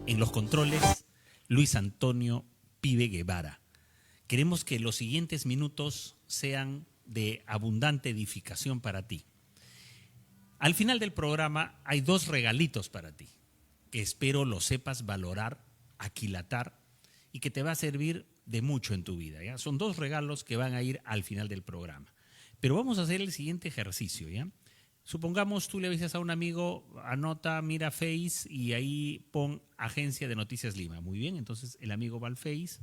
En los controles, Luis Antonio Pibe Guevara. Queremos que los siguientes minutos sean de abundante edificación para ti. Al final del programa hay 2 regalitos para ti, que espero lo sepas valorar, aquilatar y que te va a servir de mucho en tu vida, ¿ya? Son 2 regalos que van a ir al final del programa. Pero vamos a hacer el siguiente ejercicio, ¿ya? Supongamos tú le dices a un amigo, anota, mira Face y ahí pon Agencia de Noticias Lima. Muy bien, entonces el amigo va al Face,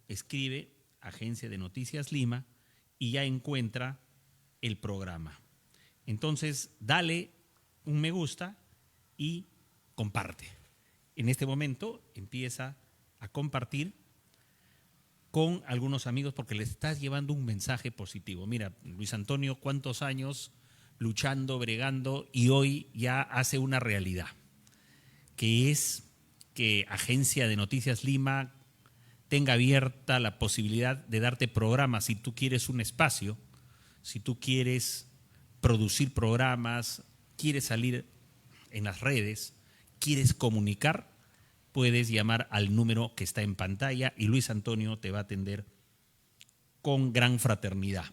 escribe Agencia de Noticias Lima y ya encuentra el programa. Entonces, dale un me gusta y comparte. En este momento empieza a compartir con algunos amigos porque les estás llevando un mensaje positivo. Mira, Luis Antonio, cuántos años luchando, bregando y hoy ya hace una realidad, que es que Agencia de Noticias Lima tenga abierta la posibilidad de darte programas si tú quieres un espacio, si tú quieres producir programas, quieres salir en las redes, quieres comunicar, puedes llamar al número que está en pantalla y Luis Antonio te va a atender con gran fraternidad.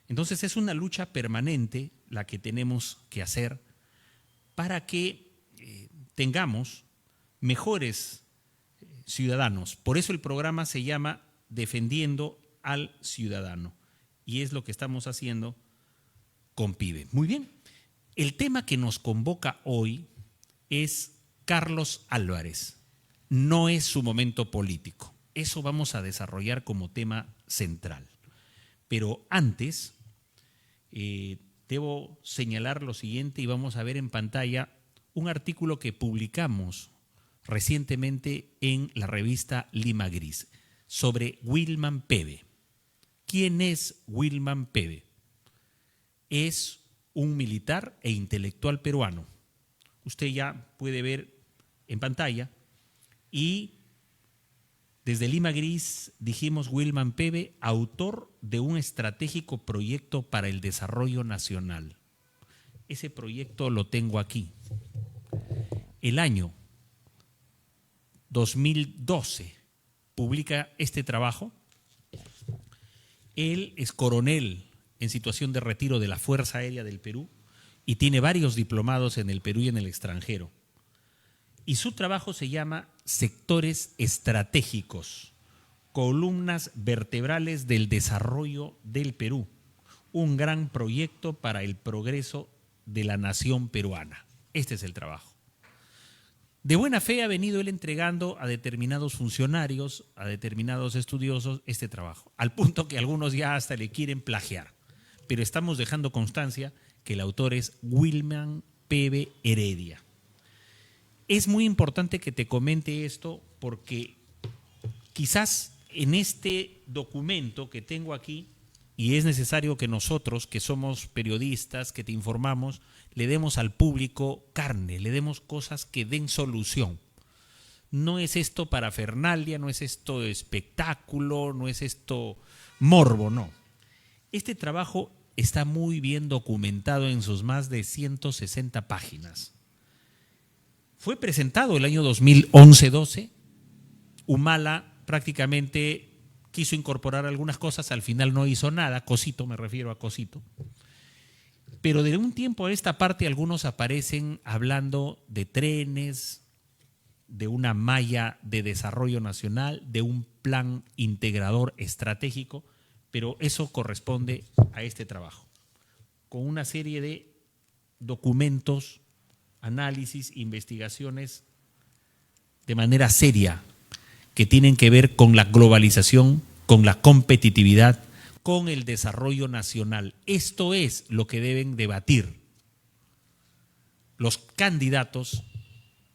Entonces es una lucha permanente la que tenemos que hacer para que tengamos mejores ciudadanos. Por eso el programa se llama Defendiendo al Ciudadano y es lo que estamos haciendo con PIBE. Muy bien, el tema que nos convoca hoy es Carlos Álvarez. No es su momento político. Eso vamos a desarrollar como tema central. Pero antes, debo señalar lo siguiente y vamos a ver en pantalla un artículo que publicamos recientemente en la revista Lima Gris sobre Wilman Pebe. ¿Quién es Wilman Pebe? Es un militar e intelectual peruano. Usted ya puede ver en pantalla y desde Lima Gris dijimos Wilman Pebe, autor de un estratégico proyecto para el desarrollo nacional. Ese proyecto lo tengo aquí. El año 2012 publica este trabajo. Él es coronel en situación de retiro de la Fuerza Aérea del Perú y tiene varios diplomados en el Perú y en el extranjero. Y su trabajo se llama Sectores Estratégicos, columnas vertebrales del desarrollo del Perú, un gran proyecto para el progreso de la nación peruana. Este es el trabajo. De buena fe ha venido él entregando a determinados funcionarios, a determinados estudiosos este trabajo, al punto que algunos ya hasta le quieren plagiar. Pero estamos dejando constancia que el autor es Wilman Pebe Heredia. Es muy importante que te comente esto porque quizás en este documento que tengo aquí, y es necesario que nosotros, que somos periodistas, que te informamos, le demos al público carne, le demos cosas que den solución. No es esto parafernalia, no es esto espectáculo, no es esto morbo, no. Este trabajo está muy bien documentado en sus más de 160 páginas. Fue presentado el año 2011-12. Humala prácticamente quiso incorporar algunas cosas, al final no hizo nada. Cosito, me refiero a Cosito. Pero de un tiempo a esta parte algunos aparecen hablando de trenes, de una malla de desarrollo nacional, de un plan integrador estratégico, pero eso corresponde a este trabajo, con una serie de documentos, análisis, investigaciones de manera seria que tienen que ver con la globalización, con la competitividad, con el desarrollo nacional. Esto es lo que deben debatir los candidatos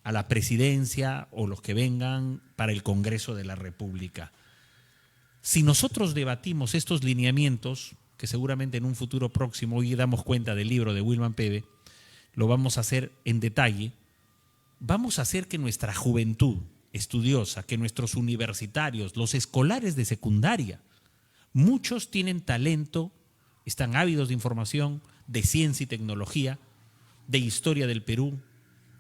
a la presidencia o los que vengan para el Congreso de la República. Si nosotros debatimos estos lineamientos, que seguramente en un futuro próximo, hoy damos cuenta del libro de Wilman Pebe, lo vamos a hacer en detalle, vamos a hacer que nuestra juventud estudiosa, que nuestros universitarios, los escolares de secundaria, muchos tienen talento, están ávidos de información, de ciencia y tecnología, de historia del Perú,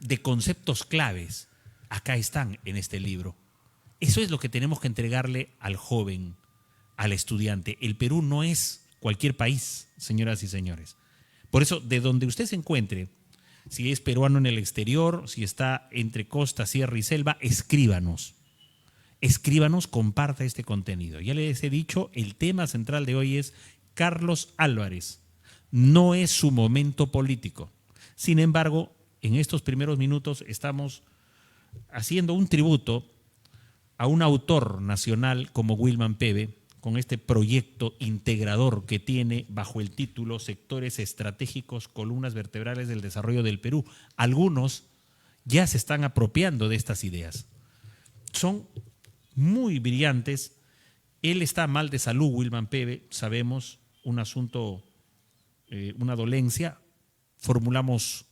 de conceptos claves. acá están en este libro. Eso es lo que tenemos que entregarle al joven, al estudiante. El Perú no es cualquier país, señoras y señores. Por eso, de donde usted se encuentre, si es peruano en el exterior, si está entre costa, sierra y selva, escríbanos. Escríbanos, comparta este contenido. Ya les he dicho, el tema central de hoy es Carlos Álvarez. No es su momento político. Sin embargo, en estos primeros minutos estamos haciendo un tributo a un autor nacional como Wilman Peve, con este proyecto integrador que tiene bajo el título Sectores Estratégicos, Columnas Vertebrales del Desarrollo del Perú. Algunos ya se están apropiando de estas ideas. Son muy brillantes. Él está mal de salud, Wilman Peve, sabemos, un asunto, una dolencia. Formulamos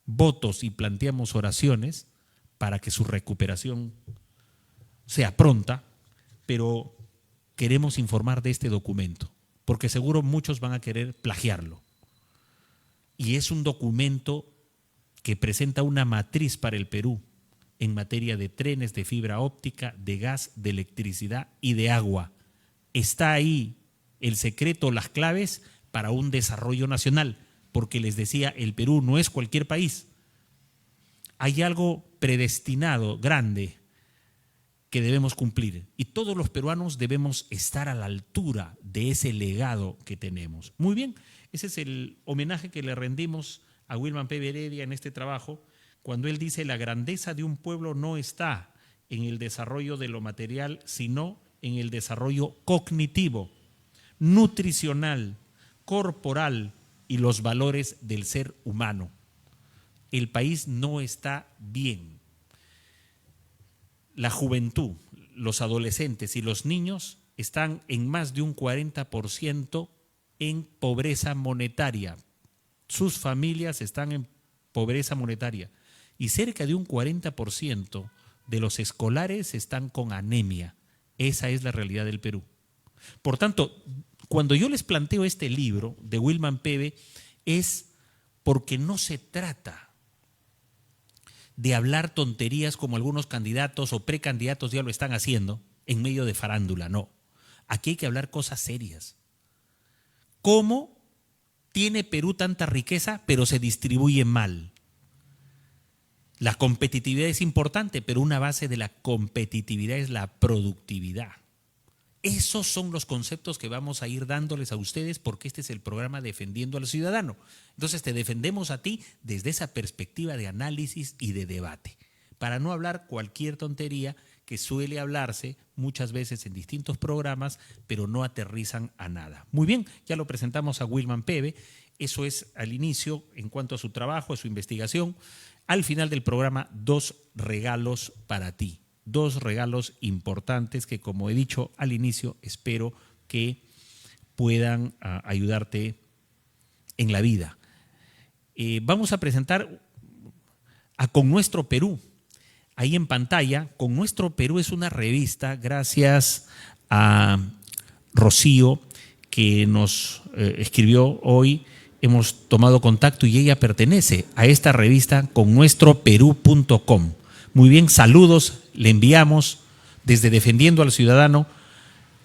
votos y planteamos oraciones para que su recuperación sea pronta, pero queremos informar de este documento, porque seguro muchos van a querer plagiarlo. Y es un documento que presenta una matriz para el Perú en materia de trenes, de fibra óptica, de gas, de electricidad y de agua. Está ahí el secreto, las claves para un desarrollo nacional, porque les decía, el Perú no es cualquier país. Hay algo predestinado, grande, que debemos cumplir, y todos los peruanos debemos estar a la altura de ese legado que tenemos. Muy bien, ese es el homenaje que le rendimos a Wilman Peve Heredia en este trabajo, cuando él dice: la grandeza de un pueblo no está en el desarrollo de lo material, sino en el desarrollo cognitivo, nutricional, corporal y los valores del ser humano. El país no está bien. La juventud, los adolescentes y los niños están en más de un 40% en pobreza monetaria. Sus familias están en pobreza monetaria y cerca de un 40% de los escolares están con anemia. Esa es la realidad del Perú. Por tanto, cuando yo les planteo este libro de Wilman Peve, es porque no se trata de hablar tonterías como algunos candidatos o precandidatos ya lo están haciendo en medio de farándula, no. Aquí hay que hablar cosas serias. ¿Cómo tiene Perú tanta riqueza pero se distribuye mal? La competitividad es importante, pero una base de la competitividad es la productividad. Esos son los conceptos que vamos a ir dándoles a ustedes, porque este es el programa Defendiendo al Ciudadano. Entonces te defendemos a ti desde esa perspectiva de análisis y de debate, para no hablar cualquier tontería que suele hablarse muchas veces en distintos programas, pero no aterrizan a nada. Muy bien, ya lo presentamos a Wilman Peve. Eso es al inicio en cuanto a su trabajo, a su investigación. Al final del programa, 2 regalos para ti. 2 regalos importantes que, como he dicho al inicio, espero que puedan ayudarte en la vida. Vamos a presentar a Con Nuestro Perú. Ahí en pantalla, Con Nuestro Perú es una revista, gracias a Rocío, que nos escribió hoy. Hemos tomado contacto y ella pertenece a esta revista connuestroperú.com. Muy bien, saludos, le enviamos desde Defendiendo al Ciudadano.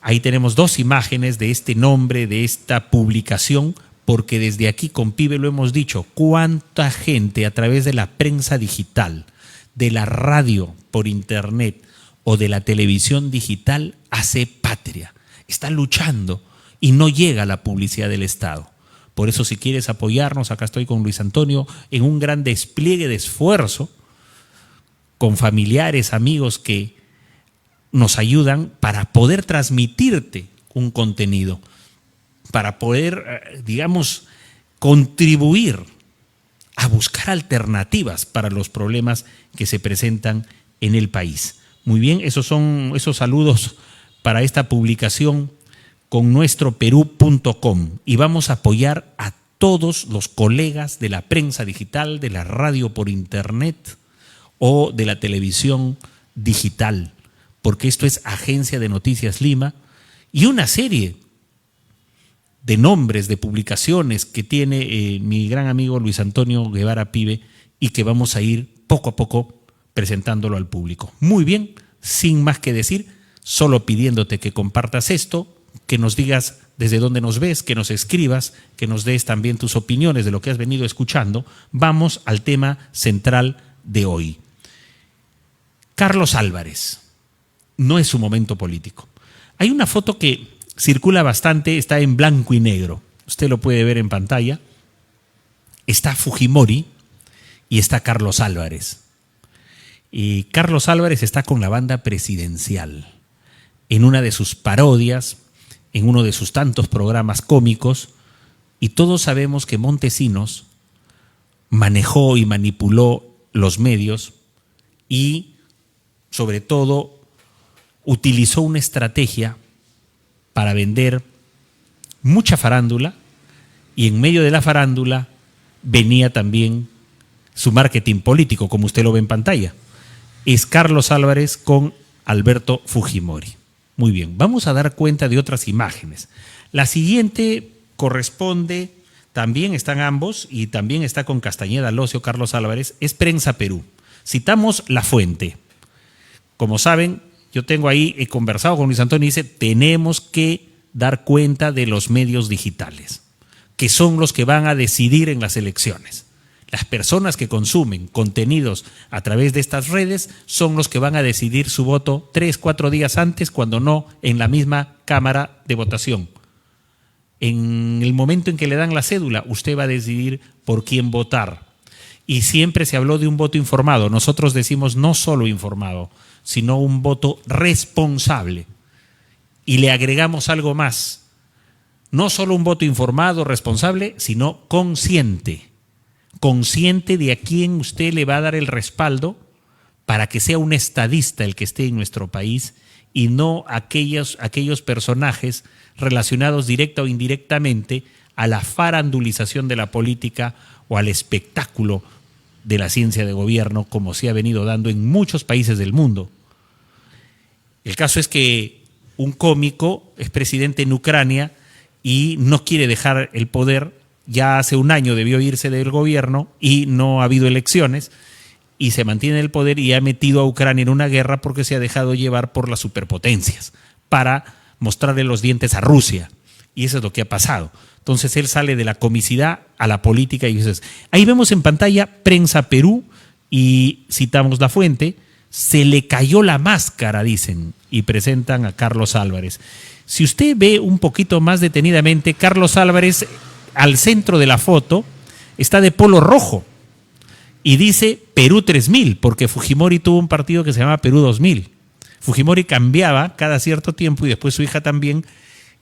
Ahí tenemos 2 imágenes de este nombre, de esta publicación, porque desde aquí con Pibe lo hemos dicho, cuánta gente a través de la prensa digital, de la radio por internet o de la televisión digital hace patria, está luchando y no llega a la publicidad del Estado. Por eso, si quieres apoyarnos, acá estoy con Luis Antonio en un gran despliegue de esfuerzo, con familiares, amigos que nos ayudan para poder transmitirte un contenido, para poder, digamos, contribuir a buscar alternativas para los problemas que se presentan en el país. Muy bien, esos son esos saludos para esta publicación con nuestroperú.com, y vamos a apoyar a todos los colegas de la prensa digital, de la radio por internet o de la televisión digital, porque esto es Agencia de Noticias Lima y una serie de nombres, de publicaciones que tiene mi gran amigo Luis Antonio Guevara Pibe, y que vamos a ir poco a poco presentándolo al público. Muy bien, sin más que decir, solo pidiéndote que compartas esto, que nos digas desde dónde nos ves, que nos escribas, que nos des también tus opiniones de lo que has venido escuchando. Vamos al tema central de hoy. Carlos Álvarez. No es su momento político. Hay una foto que circula bastante, está en blanco y negro. Usted lo puede ver en pantalla. Está Fujimori y está Carlos Álvarez. Y Carlos Álvarez está con la banda presidencial. En una de sus parodias, en uno de sus tantos programas cómicos, y todos sabemos que Montesinos manejó y manipuló los medios y, sobre todo, utilizó una estrategia para vender mucha farándula, y en medio de la farándula venía también su marketing político, como usted lo ve en pantalla. Es Carlos Álvarez con Alberto Fujimori. Muy bien, vamos a dar cuenta de otras imágenes. La siguiente corresponde, también están ambos, y también está con Castañeda Locio, Carlos Álvarez, es Prensa Perú. Citamos la fuente. Como saben, yo tengo ahí, he conversado con Luis Antonio y dice, tenemos que dar cuenta de los medios digitales, que son los que van a decidir en las elecciones. Las personas que consumen contenidos a través de estas redes son los que van a decidir su voto 3-4 días antes, cuando no en la misma cámara de votación. En el momento en que le dan la cédula, usted va a decidir por quién votar. Y siempre se habló de un voto informado. Nosotros decimos no solo informado, sino un voto responsable. Y le agregamos algo más. No solo un voto informado, responsable, sino consciente. Consciente de a quién usted le va a dar el respaldo para que sea un estadista el que esté en nuestro país y no aquellos personajes relacionados directa o indirectamente a la farandulización de la política o al espectáculo de la ciencia de gobierno, como se ha venido dando en muchos países del mundo. El caso es que un cómico es presidente en Ucrania y no quiere dejar el poder. Ya hace un año debió irse del gobierno y no ha habido elecciones y se mantiene en el poder y ha metido a Ucrania en una guerra porque se ha dejado llevar por las superpotencias para mostrarle los dientes a Rusia. Y eso es lo que ha pasado. Entonces él sale de la comicidad a la política y dices, ahí vemos en pantalla Prensa Perú y citamos la fuente, se le cayó la máscara, dicen, y presentan a Carlos Álvarez. Si usted ve un poquito más detenidamente, Carlos Álvarez al centro de la foto está de polo rojo y dice Perú 3000, porque Fujimori tuvo un partido que se llama Perú 2000. Fujimori cambiaba cada cierto tiempo y después su hija también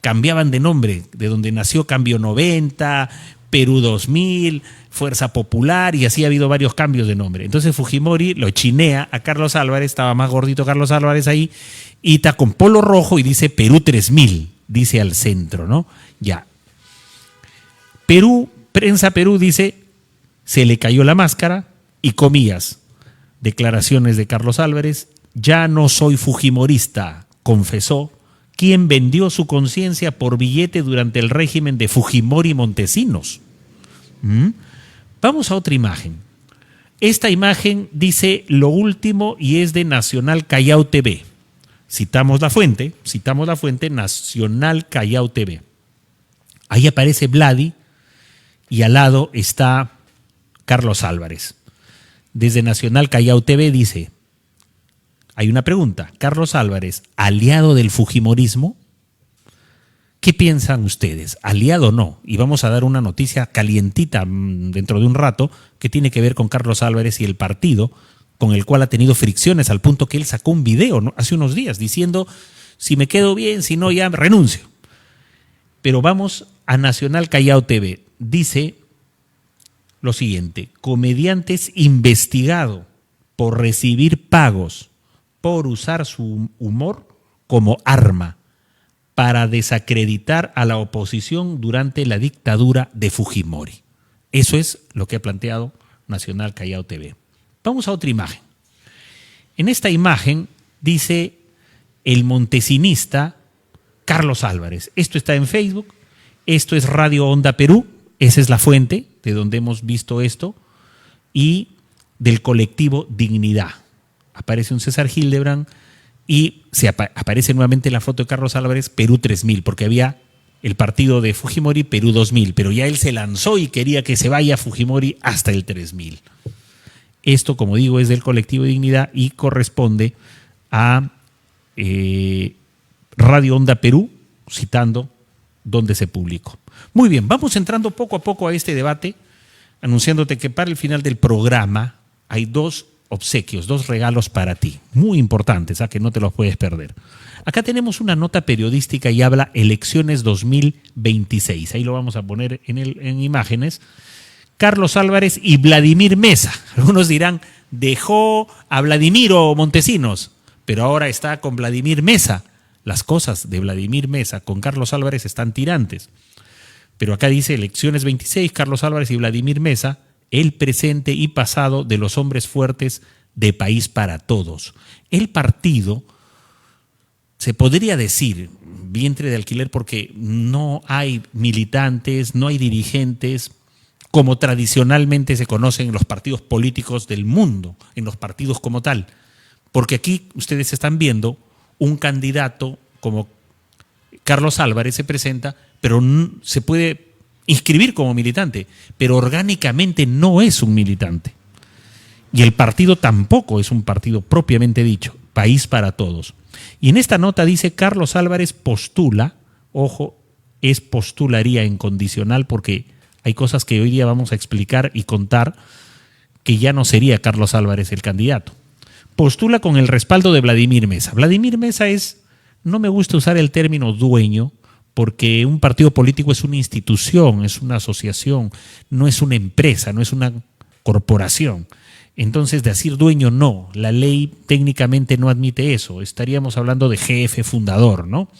cambiaban de nombre, de donde nació Cambio 90, Perú 2000, Fuerza Popular, y así ha habido varios cambios de nombre. Entonces Fujimori lo chinea a Carlos Álvarez, estaba más gordito Carlos Álvarez ahí, y está con polo rojo y dice Perú 3000, dice al centro, ¿no? Ya. Perú, Prensa Perú dice, se le cayó la máscara y comillas, declaraciones de Carlos Álvarez, ya no soy fujimorista, confesó, quien vendió su conciencia por billete durante el régimen de Fujimori Montesinos. Vamos a otra imagen. Esta imagen dice lo último y es de Nacional Callao TV. Citamos la fuente, Nacional Callao TV. Ahí aparece Vladi, y al lado está Carlos Álvarez. Desde Nacional Callao TV dice, hay una pregunta, ¿Carlos Álvarez, aliado del fujimorismo? ¿Qué piensan ustedes? ¿Aliado o no? Y vamos a dar una noticia calientita dentro de un rato que tiene que ver con Carlos Álvarez y el partido con el cual ha tenido fricciones al punto que él sacó un video, ¿no?, hace unos días diciendo, si me quedo bien, si no ya renuncio. Pero vamos a Nacional Callao TV. Dice lo siguiente, comediantes investigado por recibir pagos por usar su humor como arma para desacreditar a la oposición durante la dictadura de Fujimori. Eso es lo que ha planteado Nacional Callao TV. Vamos a otra imagen. En esta imagen dice el montesinista Carlos Álvarez. Esto está en Facebook, esto es Radio Onda Perú, esa es la fuente de donde hemos visto esto, y del colectivo Dignidad. aparece un César Hildebrand y aparece nuevamente la foto de Carlos Álvarez, Perú 3000, porque había el partido de Fujimori, Perú 2000, pero ya él se lanzó y quería que se vaya Fujimori hasta el 3000. Esto, como digo, es del colectivo Dignidad y corresponde a Radio Onda Perú, citando donde se publicó. Muy bien, vamos entrando poco a poco a este debate, anunciándote que para el final del programa hay dos obsequios, dos regalos para ti, muy importantes, que no te los puedes perder. Acá tenemos una nota periodística y habla Elecciones 2026. Ahí lo vamos a poner en imágenes. Carlos Álvarez y Vladimir Mesa. Algunos dirán, dejó a Vladimiro Montesinos, pero ahora está con Vladimir Mesa. Las cosas de Vladimir Mesa con Carlos Álvarez están tirantes. Pero acá dice Elecciones 26, Carlos Álvarez y Vladimir Mesa, el presente y pasado de los hombres fuertes de País para Todos. El partido, se podría decir, vientre de alquiler, porque no hay militantes, no hay dirigentes, como tradicionalmente se conocen en los partidos políticos del mundo, en los partidos como tal. Porque aquí ustedes están viendo un candidato como Carlos Álvarez se presenta, pero se puede inscribir como militante, pero orgánicamente no es un militante. Y el partido tampoco es un partido propiamente dicho, País para Todos. Y en esta nota dice Carlos Álvarez postula, ojo, es postularía en condicional porque hay cosas que hoy día vamos a explicar y contar que ya no sería Carlos Álvarez el candidato. Postula con el respaldo de Vladimir Mesa. Vladimir Mesa es, no me gusta usar el término dueño, porque un partido político es una institución, es una asociación, no es una empresa, no es una corporación. Entonces, decir dueño no, la ley técnicamente no admite eso. Estaríamos hablando de jefe fundador, ¿no?,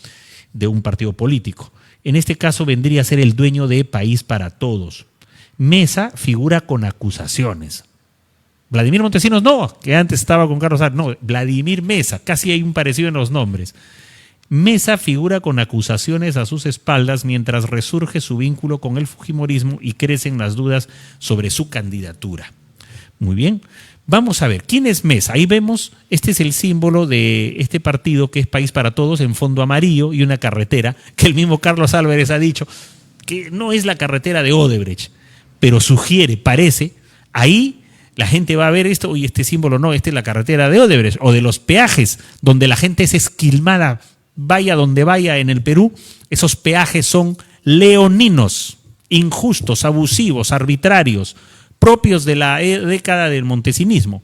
de un partido político. En este caso vendría a ser el dueño de País para Todos. Mesa figura con acusaciones. Vladimir Montesinos no, que antes estaba con Carlos Álvarez. No, Vladimir Mesa, casi hay un parecido en los nombres. Mesa figura con acusaciones a sus espaldas mientras resurge su vínculo con el fujimorismo y crecen las dudas sobre su candidatura. Muy bien, vamos a ver, ¿quién es Mesa? Ahí vemos, este es el símbolo de este partido que es País para Todos, en fondo amarillo y una carretera, que el mismo Carlos Álvarez ha dicho que no es la carretera de Odebrecht, pero sugiere, parece, ahí la gente va a ver esto, y este símbolo no, esta es la carretera de Odebrecht, o de los peajes, donde la gente es esquilmada, vaya donde vaya en el Perú, esos peajes son leoninos, injustos, abusivos, arbitrarios, propios de la década del montesinismo.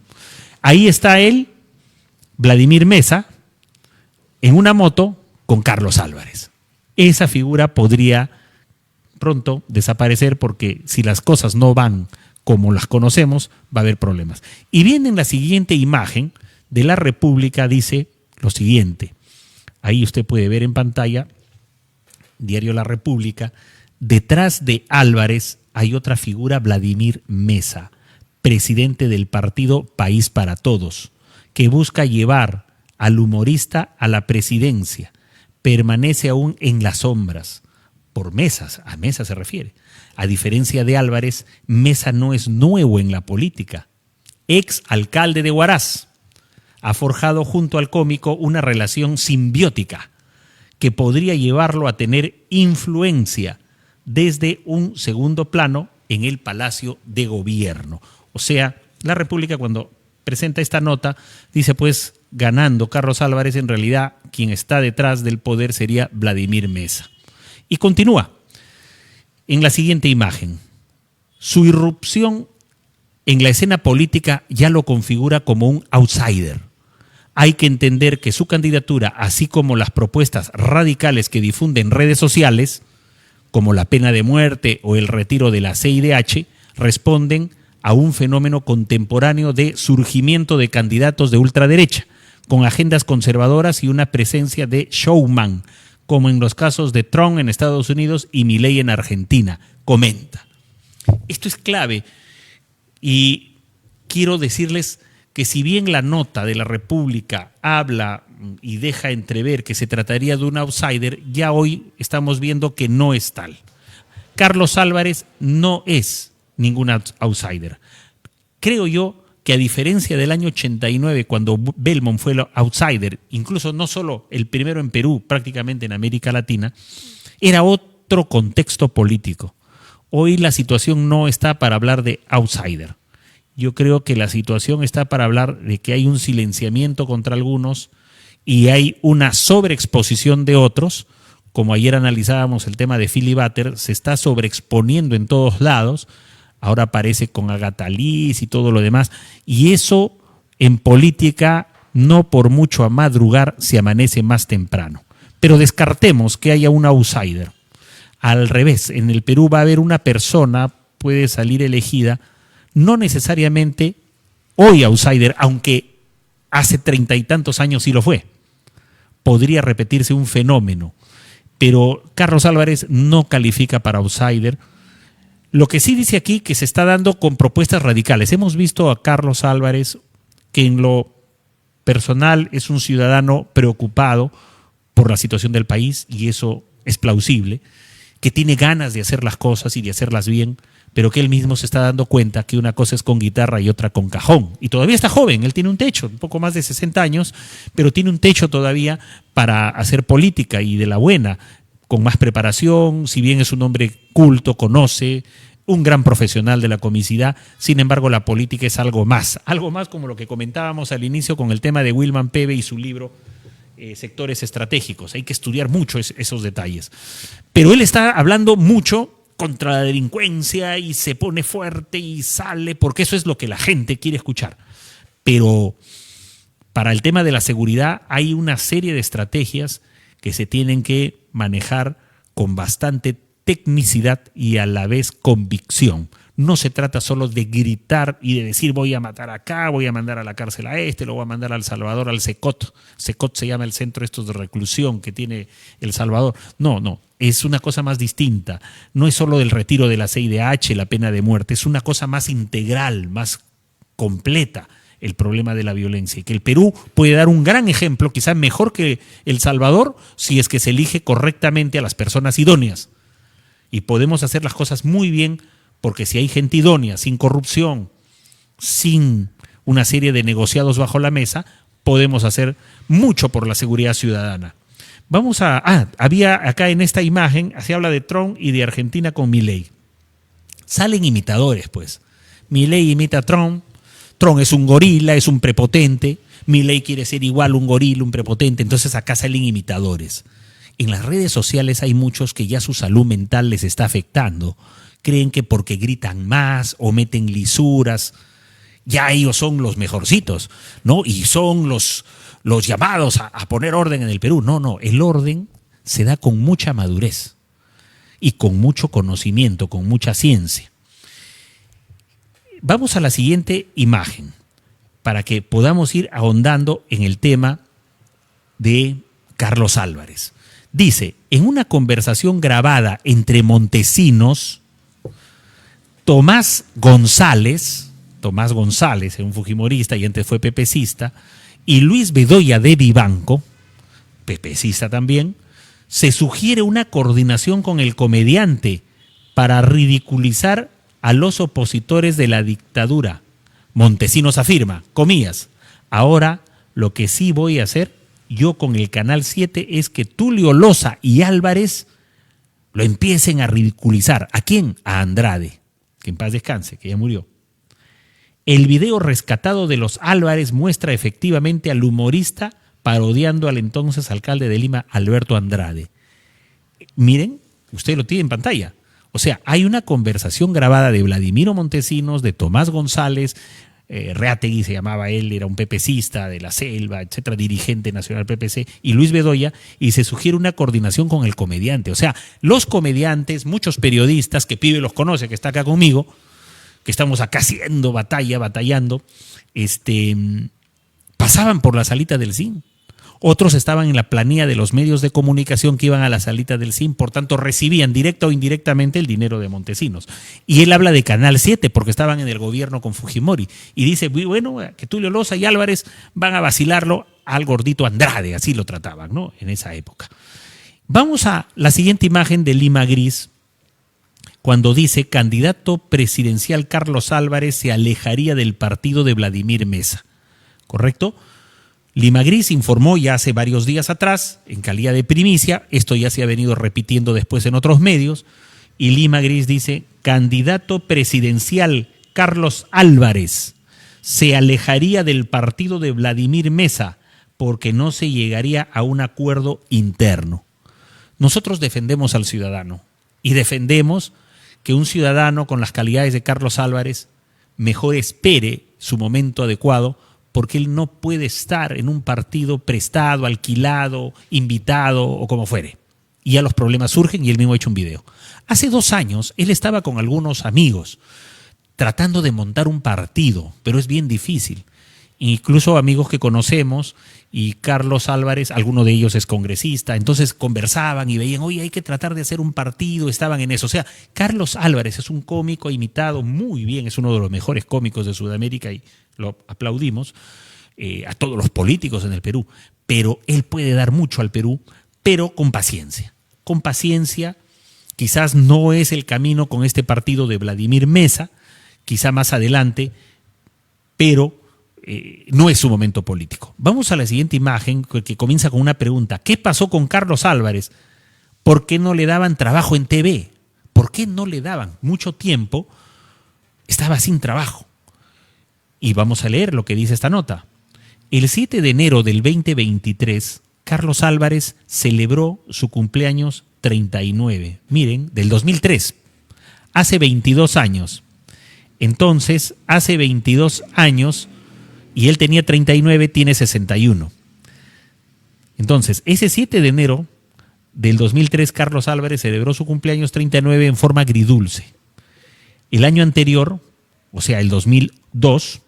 Ahí está él, Vladimir Mesa, en una moto con Carlos Álvarez. Esa figura podría pronto desaparecer porque si las cosas no van como las conocemos, va a haber problemas. Y viene en la siguiente imagen de la República, dice lo siguiente. Ahí usted puede ver en pantalla, Diario La República, detrás de Álvarez hay otra figura, Vladimir Mesa, presidente del partido País para Todos, que busca llevar al humorista a la presidencia. Permanece aún en las sombras, por Mesas, a Mesa se refiere. A diferencia de Álvarez, Mesa no es nuevo en la política. Ex alcalde de Huaraz, ha forjado junto al cómico una relación simbiótica que podría llevarlo a tener influencia desde un segundo plano en el Palacio de Gobierno. O sea, la República cuando presenta esta nota dice pues ganando Carlos Álvarez, en realidad quien está detrás del poder sería Vladimir Mesa. Y continúa en la siguiente imagen. Su irrupción en la escena política ya lo configura como un outsider. Hay que entender que su candidatura, así como las propuestas radicales que difunde en redes sociales, como la pena de muerte o el retiro de la CIDH, responden a un fenómeno contemporáneo de surgimiento de candidatos de ultraderecha, con agendas conservadoras y una presencia de showman, como en los casos de Trump en Estados Unidos y Milei en Argentina, comenta. Esto es clave y quiero decirles que si bien la nota de la República habla y deja entrever que se trataría de un outsider, ya hoy estamos viendo que no es tal. Carlos Álvarez no es ningún outsider. Creo yo que a diferencia del año 89, cuando Belmont fue el outsider, incluso no solo el primero en Perú, prácticamente en América Latina, era otro contexto político. Hoy la situación no está para hablar de outsider. Yo creo que la situación está para hablar de que hay un silenciamiento contra algunos y hay una sobreexposición de otros. Como ayer analizábamos el tema de Philly Butter, se está sobreexponiendo en todos lados. Ahora aparece con Agatha Liz y todo lo demás. Y eso en política, no por mucho a madrugar, se amanece más temprano. Pero descartemos que haya un outsider. Al revés, en el Perú va a haber una persona, puede salir elegida, no necesariamente hoy outsider, aunque hace 30 y tantos años sí lo fue. Podría repetirse un fenómeno, pero Carlos Álvarez no califica para outsider. Lo que sí dice aquí que se está dando con propuestas radicales. Hemos visto a Carlos Álvarez que en lo personal es un ciudadano preocupado por la situación del país, y eso es plausible, que tiene ganas de hacer las cosas y de hacerlas bien, pero que él mismo se está dando cuenta que una cosa es con guitarra y otra con cajón. Y todavía está joven, él tiene un techo, un poco más de 60 años, pero tiene un techo todavía para hacer política, y de la buena, con más preparación, si bien es un hombre culto, conoce, un gran profesional de la comicidad. Sin embargo, la política es algo más como lo que comentábamos al inicio con el tema de Wilman Peve y su libro Sectores Estratégicos. Hay que estudiar mucho esos detalles. Pero él está hablando mucho contra la delincuencia y se pone fuerte y sale, porque eso es lo que la gente quiere escuchar. Pero para el tema de la seguridad hay una serie de estrategias que se tienen que manejar con bastante tecnicidad y a la vez convicción. No se trata solo de gritar y de decir voy a matar acá, voy a mandar a la cárcel a este, lo voy a mandar a El Salvador al SECOT. SECOT se llama el centro estos de reclusión que tiene El Salvador. No, es una cosa más distinta. No es solo del retiro de la CIDH, la pena de muerte, es una cosa más integral, más completa, el problema de la violencia, y que el Perú puede dar un gran ejemplo, quizás mejor que El Salvador, si es que se elige correctamente a las personas idóneas. Y podemos hacer las cosas muy bien, porque si hay gente idónea, sin corrupción, sin una serie de negociados bajo la mesa, podemos hacer mucho por la seguridad ciudadana. Había acá en esta imagen, se habla de Trump y de Argentina con Milei. Salen imitadores, pues. Milei imita a Trump. Trump es un gorila, es un prepotente. Milei quiere ser igual un gorila, un prepotente. Entonces acá salen imitadores. En las redes sociales hay muchos que ya su salud mental les está afectando. Creen que porque gritan más o meten lisuras, ya ellos son los mejorcitos, ¿no? Y son los llamados a poner orden en el Perú. No, el orden se da con mucha madurez y con mucho conocimiento, con mucha ciencia. Vamos a la siguiente imagen para que podamos ir ahondando en el tema de Carlos Álvarez. Dice, en una conversación grabada entre Montesinos, Tomás González, un fujimorista y antes fue pepecista, y Luis Bedoya de Vivanco, pepecista también, se sugiere una coordinación con el comediante para ridiculizar a los opositores de la dictadura. Montesinos afirma, comillas, ahora lo que sí voy a hacer yo con el Canal 7 es que Tulio Loza y Álvarez lo empiecen a ridiculizar. ¿A quién? A Andrade, que en paz descanse, que ya murió. El video rescatado de los Álvarez muestra efectivamente al humorista parodiando al entonces alcalde de Lima, Alberto Andrade. Miren, usted lo tiene en pantalla. O sea, hay una conversación grabada de Vladimiro Montesinos, de Tomás González, Reategui se llamaba él, era un pepecista de la selva, etcétera, dirigente nacional PPC, y Luis Bedoya, y se sugiere una coordinación con el comediante. O sea, los comediantes, muchos periodistas, que Pibe los conoce, que está acá conmigo, que estamos acá haciendo batallando, pasaban por la salita del CIN. Otros estaban en la planilla de los medios de comunicación que iban a la salita del CIN, por tanto recibían directa o indirectamente el dinero de Montesinos. Y él habla de Canal 7 porque estaban en el gobierno con Fujimori. Y dice, bueno, que Tulio Loza y Álvarez van a vacilarlo al gordito Andrade, así lo trataban, ¿no? En esa época. Vamos a la siguiente imagen de Lima Gris. cuando dice: candidato presidencial Carlos Álvarez se alejaría del partido de Vladimir Mesa. ¿Correcto? Lima Gris informó ya hace varios días atrás, en calidad de primicia, esto ya se ha venido repitiendo después en otros medios, y Lima Gris dice: candidato presidencial Carlos Álvarez se alejaría del partido de Vladimir Mesa porque no se llegaría a un acuerdo interno. Nosotros defendemos al ciudadano y defendemos que un ciudadano con las calidades de Carlos Álvarez mejor espere su momento adecuado, porque él no puede estar en un partido prestado, alquilado, invitado o como fuere. Y ya los problemas surgen y él mismo ha hecho un video. Hace 2 años él estaba con algunos amigos tratando de montar un partido, pero es bien difícil. Incluso amigos que conocemos, y Carlos Álvarez, alguno de ellos es congresista, entonces conversaban y veían: oye, hay que tratar de hacer un partido, estaban en eso. O sea, Carlos Álvarez es un cómico imitado muy bien, es uno de los mejores cómicos de Sudamérica y lo aplaudimos, a todos los políticos en el Perú, pero él puede dar mucho al Perú, pero con paciencia. Con paciencia, quizás no es el camino con este partido de Vladimir Mesa, quizá más adelante, pero no es su momento político. Vamos a la siguiente imagen, que comienza con una pregunta: ¿qué pasó con Carlos Álvarez? ¿Por qué no le daban trabajo en TV? ¿Por qué no le daban? Mucho tiempo estaba sin trabajo. Y vamos a leer lo que dice esta nota. El 7 de enero del 2023, Carlos Álvarez celebró su cumpleaños 39. Miren, del 2003, hace 22 años. Entonces, hace 22 años, y él tenía 39, tiene 61. Entonces, ese 7 de enero del 2003, Carlos Álvarez celebró su cumpleaños 39 en forma agridulce. El año anterior, o sea, el 2002,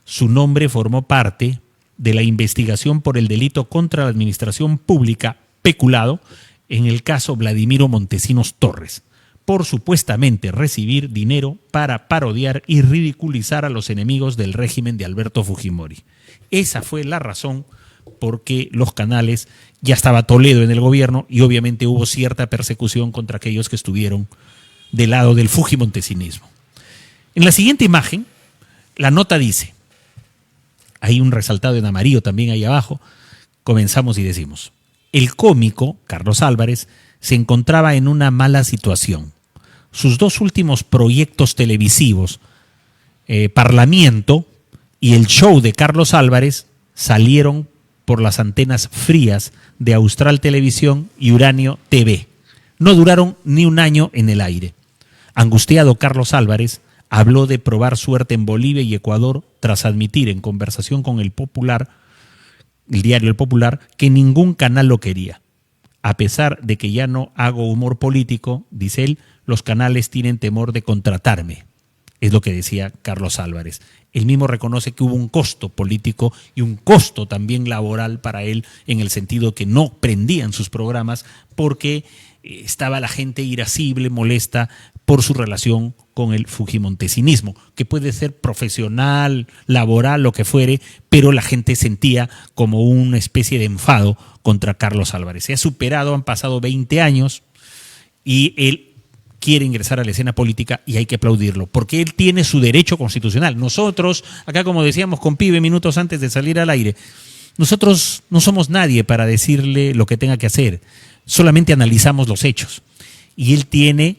su nombre formó parte de la investigación por el delito contra la administración pública, peculado, en el caso Vladimiro Montesinos Torres, por supuestamente recibir dinero para parodiar y ridiculizar a los enemigos del régimen de Alberto Fujimori. Esa fue la razón por qué los canales, ya estaba Toledo en el gobierno y obviamente hubo cierta persecución contra aquellos que estuvieron del lado del fujimontesinismo. En la siguiente imagen, la nota dice, hay un resaltado en amarillo también ahí abajo, comenzamos y decimos: el cómico Carlos Álvarez se encontraba en una mala situación. Sus 2 últimos proyectos televisivos, Parlamento y el show de Carlos Álvarez, salieron por las antenas frías de Austral Televisión y Uranio TV. No duraron ni un año en el aire. Angustiado, Carlos Álvarez habló de probar suerte en Bolivia y Ecuador tras admitir en conversación con el diario El Popular, que ningún canal lo quería. A pesar de que ya no hago humor político, dice él, los canales tienen temor de contratarme. Es lo que decía Carlos Álvarez. Él mismo reconoce que hubo un costo político y un costo también laboral para él, en el sentido que no prendían sus programas porque estaba la gente irascible, molesta por su relación con el fujimontesinismo, que puede ser profesional, laboral, lo que fuere, pero la gente sentía como una especie de enfado contra Carlos Álvarez. Se ha superado, han pasado 20 años y él quiere ingresar a la escena política y hay que aplaudirlo, porque él tiene su derecho constitucional. Nosotros, acá como decíamos con Pibe minutos antes de salir al aire, nosotros no somos nadie para decirle lo que tenga que hacer, solamente analizamos los hechos. Y él tiene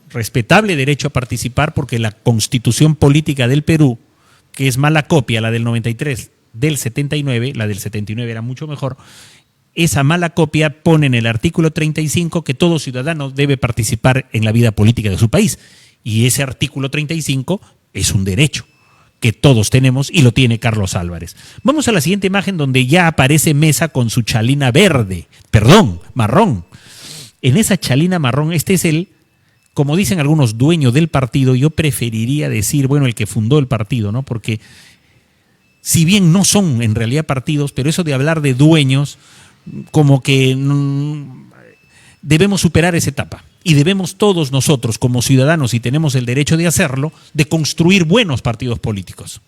respetable derecho a participar porque la Constitución Política del Perú, que es mala copia, la del 93, del 79, la del 79 era mucho mejor, esa mala copia pone en el artículo 35 que todo ciudadano debe participar en la vida política de su país. Y ese artículo 35 es un derecho que todos tenemos y lo tiene Carlos Álvarez. Vamos a la siguiente imagen donde ya aparece Mesa con su chalina marrón. En esa chalina marrón, este es el, como dicen algunos, dueño del partido. Yo preferiría decir, bueno, el que fundó el partido, ¿no? Porque si bien no son en realidad partidos, pero eso de hablar de dueños, como que debemos superar esa etapa y debemos todos nosotros como ciudadanos, y tenemos el derecho de hacerlo, de construir buenos partidos políticos.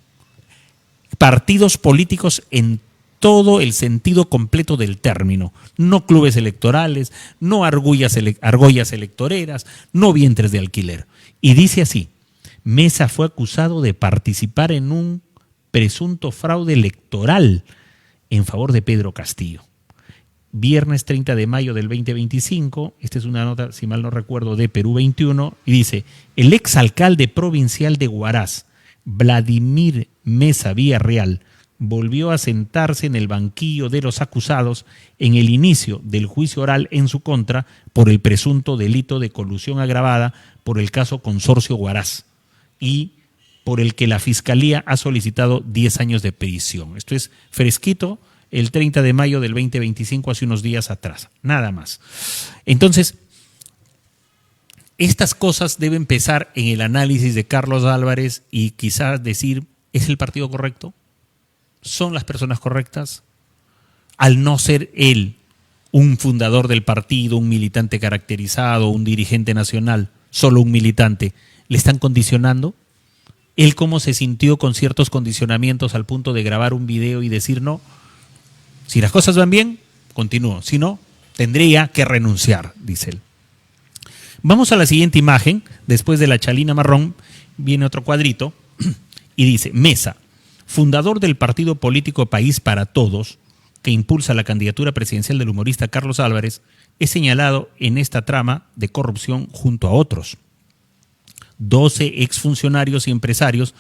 Partidos políticos en todo el sentido completo del término. No clubes electorales, no argollas electoreras, no vientres de alquiler. Y dice así: Mesa fue acusado de participar en un presunto fraude electoral en favor de Pedro Castillo. Viernes 30 de mayo del 2025, esta es una nota, si mal no recuerdo, de Perú 21, y dice: el exalcalde provincial de Huaraz, Vladimir Mesa Villarreal, volvió a sentarse en el banquillo de los acusados en el inicio del juicio oral en su contra por el presunto delito de colusión agravada por el caso Consorcio Huaraz y por el que la Fiscalía ha solicitado 10 años de prisión. Esto es fresquito, el 30 de mayo del 2025, hace unos días atrás, nada más. Entonces, estas cosas deben pesar en el análisis de Carlos Álvarez y quizás decir, ¿es el partido correcto? ¿Son las personas correctas? Al no ser él un fundador del partido, un militante caracterizado, un dirigente nacional, solo un militante, ¿le están condicionando? ¿Él cómo se sintió con ciertos condicionamientos al punto de grabar un video y decir no? Si las cosas van bien, continúo. Si no, tendría que renunciar, dice él. Vamos a la siguiente imagen. Después de la chalina marrón, viene otro cuadrito y dice: Mesa, fundador del partido político País para Todos, que impulsa la candidatura presidencial del humorista Carlos Álvarez, es señalado en esta trama de corrupción junto a otros 12 exfuncionarios y empresarios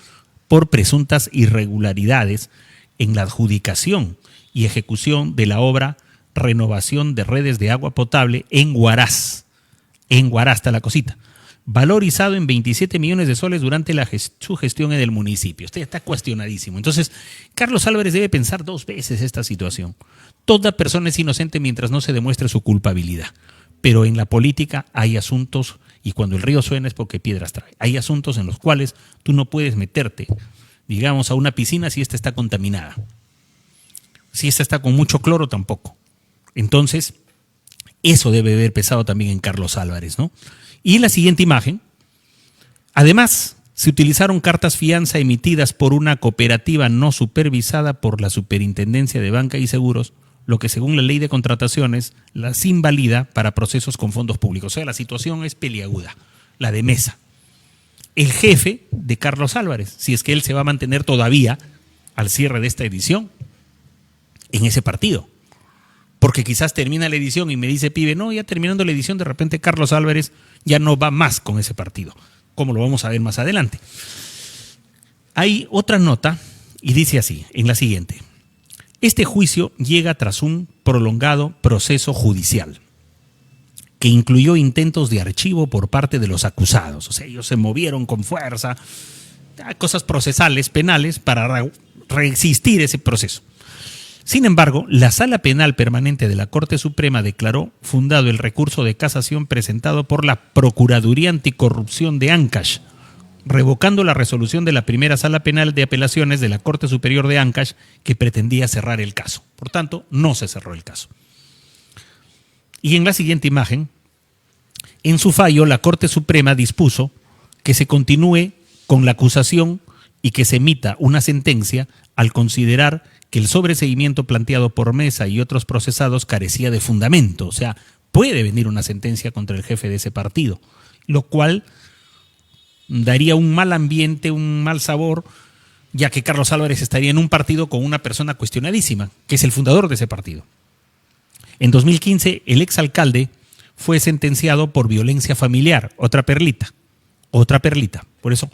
por presuntas irregularidades en la adjudicación y ejecución de la obra Renovación de Redes de Agua Potable en Huaraz. En Huaraz está la cosita. Valorizado en 27 millones de soles durante su gestión en el municipio. Este está cuestionadísimo. Entonces, Carlos Álvarez debe pensar 2 veces esta situación. Toda persona es inocente mientras no se demuestre su culpabilidad. Pero en la política hay asuntos, y cuando el río suena es porque piedras trae. Hay asuntos en los cuales tú no puedes meterte, digamos, a una piscina si esta está contaminada. Si esta está con mucho cloro, tampoco. Entonces, eso debe haber pesado también en Carlos Álvarez, ¿no? Y la siguiente imagen. Además, se utilizaron cartas fianza emitidas por una cooperativa no supervisada por la Superintendencia de Banca y Seguros, lo que según la ley de contrataciones las invalida para procesos con fondos públicos. O sea, la situación es peliaguda, la de Mesa. El jefe de Carlos Álvarez, si es que él se va a mantener todavía al cierre de esta edición en ese partido. Porque quizás termina la edición y me dice Pibe, no, ya terminando la edición, de repente Carlos Álvarez ya no va más con ese partido, como lo vamos a ver más adelante. Hay otra nota y dice así, en la siguiente: este juicio llega tras un prolongado proceso judicial que incluyó intentos de archivo por parte de los acusados. O sea, ellos se movieron con fuerza, cosas procesales, penales, para resistir ese proceso. Sin embargo, la Sala Penal Permanente de la Corte Suprema declaró fundado el recurso de casación presentado por la Procuraduría Anticorrupción de Ancash, revocando la resolución de la primera Sala Penal de Apelaciones de la Corte Superior de Ancash que pretendía cerrar el caso. Por tanto, no se cerró el caso. Y en la siguiente imagen, en su fallo, la Corte Suprema dispuso que se continúe con la acusación y que se emita una sentencia al considerar que el sobreseguimiento planteado por Mesa y otros procesados carecía de fundamento. O sea, puede venir una sentencia contra el jefe de ese partido, lo cual daría un mal ambiente, un mal sabor, ya que Carlos Álvarez estaría en un partido con una persona cuestionadísima, que es el fundador de ese partido. En 2015, el exalcalde fue sentenciado por violencia familiar, otra perlita. Por eso,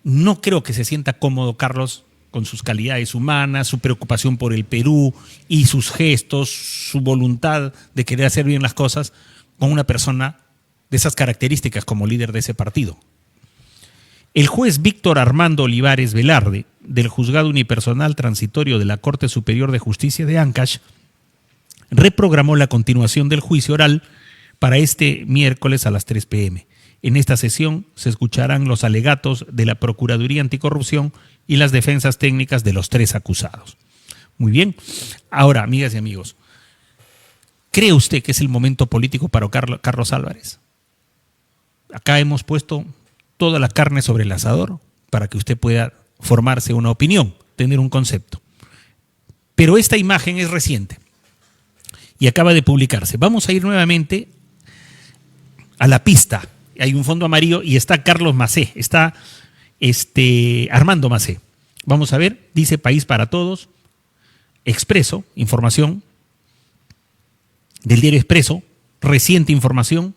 no creo que se sienta cómodo Carlos con sus calidades humanas, su preocupación por el Perú y sus gestos, su voluntad de querer hacer bien las cosas con una persona de esas características como líder de ese partido. El juez Víctor Armando Olivares Velarde, del Juzgado Unipersonal Transitorio de la Corte Superior de Justicia de Ancash, reprogramó la continuación del juicio oral para este miércoles a las 3 p.m. En esta sesión se escucharán los alegatos de la Procuraduría Anticorrupción y las defensas técnicas de los 3 acusados. Muy bien. Ahora, amigas y amigos, ¿cree usted que es el momento político para Carlos Álvarez? Acá hemos puesto toda la carne sobre el asador para que usted pueda formarse una opinión, tener un concepto. Pero esta imagen es reciente y acaba de publicarse. Vamos a ir nuevamente a la pista. Hay un fondo amarillo y está Carlos Macé, está Armando Macé. Vamos a ver, dice País para Todos, Expreso, información del diario Expreso, reciente información,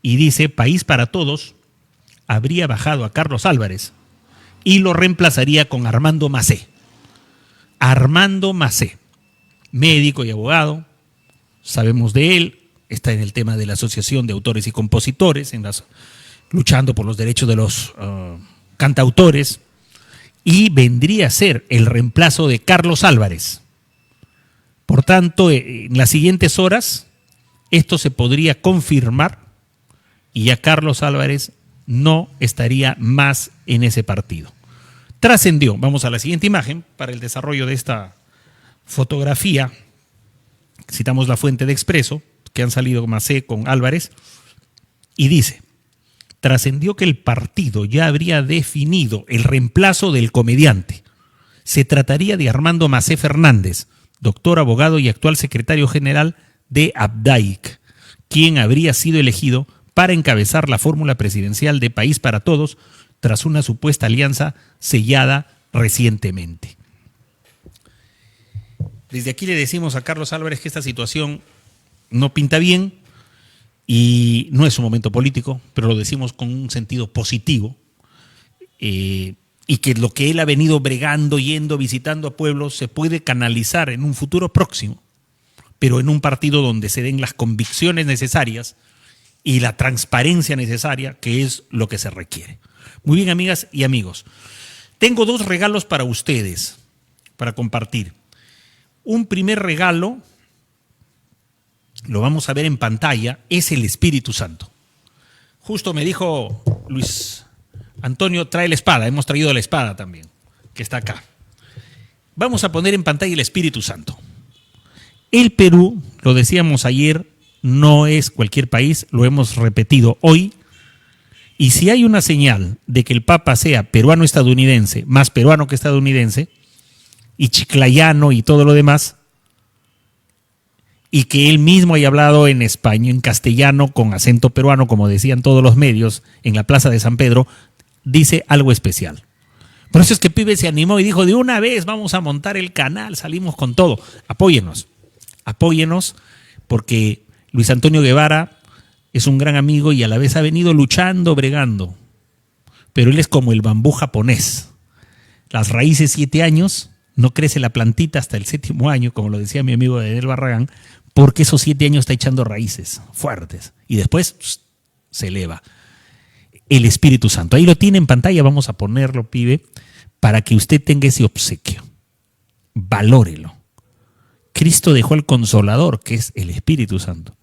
y dice País para Todos habría bajado a Carlos Álvarez y lo reemplazaría con Armando Macé. Armando Macé, médico y abogado, sabemos de él, está en el tema de la Asociación de Autores y Compositores, luchando por los derechos de los cantautores, y vendría a ser el reemplazo de Carlos Álvarez. Por tanto, en las siguientes horas, esto se podría confirmar y ya Carlos Álvarez no estaría más en ese partido. Trascendió, vamos a la siguiente imagen para el desarrollo de esta fotografía. Citamos la fuente de Expreso, que han salido Macé con Álvarez, y dice: trascendió que el partido ya habría definido el reemplazo del comediante. Se trataría de Armando Macé Fernández, doctor abogado y actual secretario general de Abdaic, quien habría sido elegido para encabezar la fórmula presidencial de País para Todos tras una supuesta alianza sellada recientemente. Desde aquí le decimos a Carlos Álvarez que esta situación no pinta bien y no es un momento político, pero lo decimos con un sentido positivo, y que lo que él ha venido bregando, yendo, visitando a pueblos, se puede canalizar en un futuro próximo, pero en un partido donde se den las convicciones necesarias y la transparencia necesaria, que es lo que se requiere. Muy bien, amigas y amigos. Tengo dos regalos para ustedes, para compartir. Un primer regalo, lo vamos a ver en pantalla, es el Espíritu Santo. Justo me dijo Luis Antonio, trae la espada. Hemos traído la espada también, que está acá. Vamos a poner en pantalla el Espíritu Santo. El Perú, lo decíamos ayer, no es cualquier país, lo hemos repetido hoy. Y si hay una señal de que el Papa sea peruano-estadounidense, más peruano que estadounidense, y chiclayano y todo lo demás, y que él mismo haya hablado en español, en castellano, con acento peruano, como decían todos los medios, en la Plaza de San Pedro, dice algo especial. Por eso es que Pibe se animó y dijo, de una vez vamos a montar el canal, salimos con todo. Apóyenos, porque Luis Antonio Guevara es un gran amigo y a la vez ha venido luchando, bregando. Pero él es como el bambú japonés. Las raíces 7 años, no crece la plantita hasta el 7º año, como lo decía mi amigo Daniel Barragán, porque esos 7 años está echando raíces fuertes. Y después se eleva. El Espíritu Santo. Ahí lo tiene en pantalla, vamos a ponerlo, Pibe, para que usted tenga ese obsequio. Valórelo. Cristo dejó el Consolador, que es el Espíritu Santo.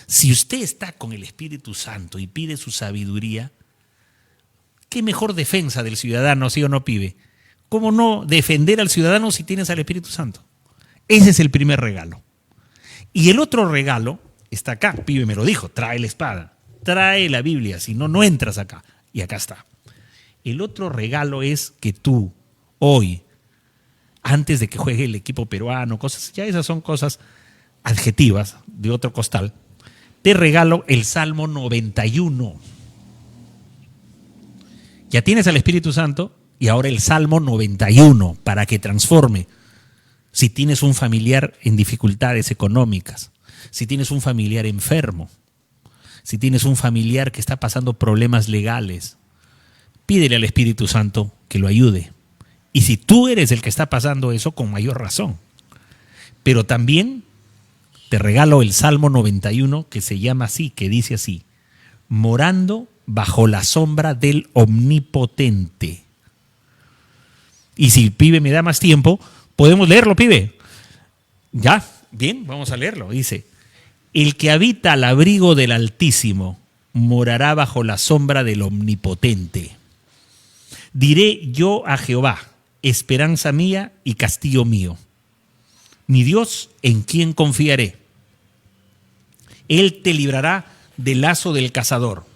Si usted está con el Espíritu Santo y pide su sabiduría, ¿qué mejor defensa del ciudadano, sí o no, Pibe? ¿Cómo no defender al ciudadano si tienes al Espíritu Santo? Ese es el primer regalo. Y el otro regalo está acá, Pibe me lo dijo, trae la espada, trae la Biblia, si no, no entras acá. Y acá está. El otro regalo es que tú, hoy, antes de que juegue el equipo peruano, cosas, ya esas son cosas adjetivas de otro costal, te regalo el Salmo 91. Ya tienes al Espíritu Santo y ahora el Salmo 91 para que transforme. Si tienes un familiar en dificultades económicas, si tienes un familiar enfermo, si tienes un familiar que está pasando problemas legales, pídele al Espíritu Santo que lo ayude. Y si tú eres el que está pasando eso, con mayor razón. Pero también te regalo el Salmo 91 que se llama así, que dice así: morando bajo la sombra del Omnipotente. Y si Pibe me da más tiempo, podemos leerlo, Pibe. Ya, bien, vamos a leerlo. Dice: el que habita al abrigo del Altísimo morará bajo la sombra del Omnipotente. Diré yo a Jehová, esperanza mía y castillo mío, mi Dios en quien confiaré. Él te librará del lazo del cazador,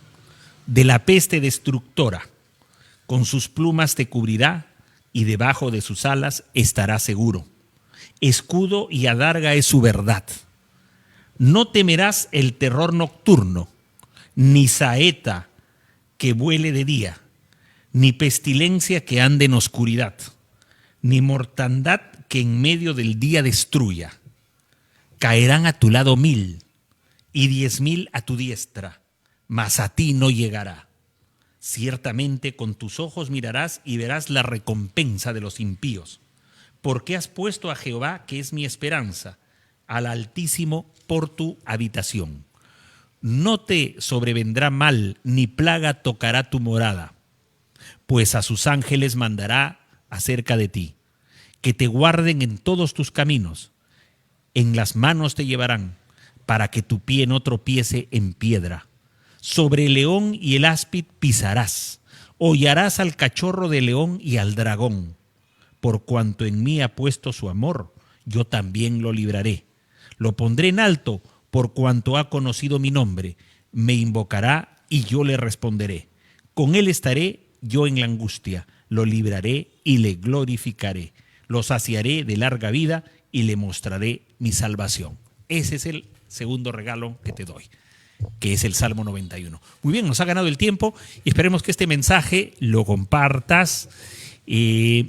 de la peste destructora. Con sus plumas te cubrirá y debajo de sus alas estarás seguro. escudo y adarga es su verdad. No temerás el terror nocturno, ni saeta que vuele de día, ni pestilencia que ande en oscuridad, ni mortandad que en medio del día destruya. Caerán a tu lado 1000 y 10.000 a tu diestra, mas a ti no llegará. Ciertamente con tus ojos mirarás y verás la recompensa de los impíos, porque has puesto a Jehová, que es mi esperanza, al Altísimo por tu habitación. No te sobrevendrá mal, ni plaga tocará tu morada, pues a sus ángeles mandará acerca de ti, que te guarden en todos tus caminos. En las manos te llevarán, para que tu pie no tropiece en piedra. Sobre el león y el áspid pisarás, hollarás al cachorro de león y al dragón. Por cuanto en mí ha puesto su amor, yo también lo libraré. Lo pondré en alto, por cuanto ha conocido mi nombre. Me invocará y yo le responderé. Con él estaré yo en la angustia, lo libraré y le glorificaré. Lo saciaré de larga vida y le mostraré mi salvación. Ese es el segundo regalo que te doy, que es el Salmo 91. Muy bien, nos ha ganado el tiempo y esperemos que este mensaje lo compartas,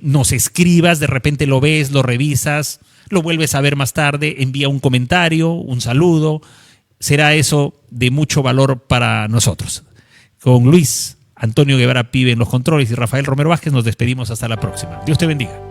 nos escribas, de repente lo ves, lo revisas, lo vuelves a ver más tarde, envía un comentario, un saludo. Será eso de mucho valor para nosotros. Con Luis Antonio Guevara Pibe en los controles y Rafael Romero Vázquez nos despedimos hasta la próxima. Dios te bendiga.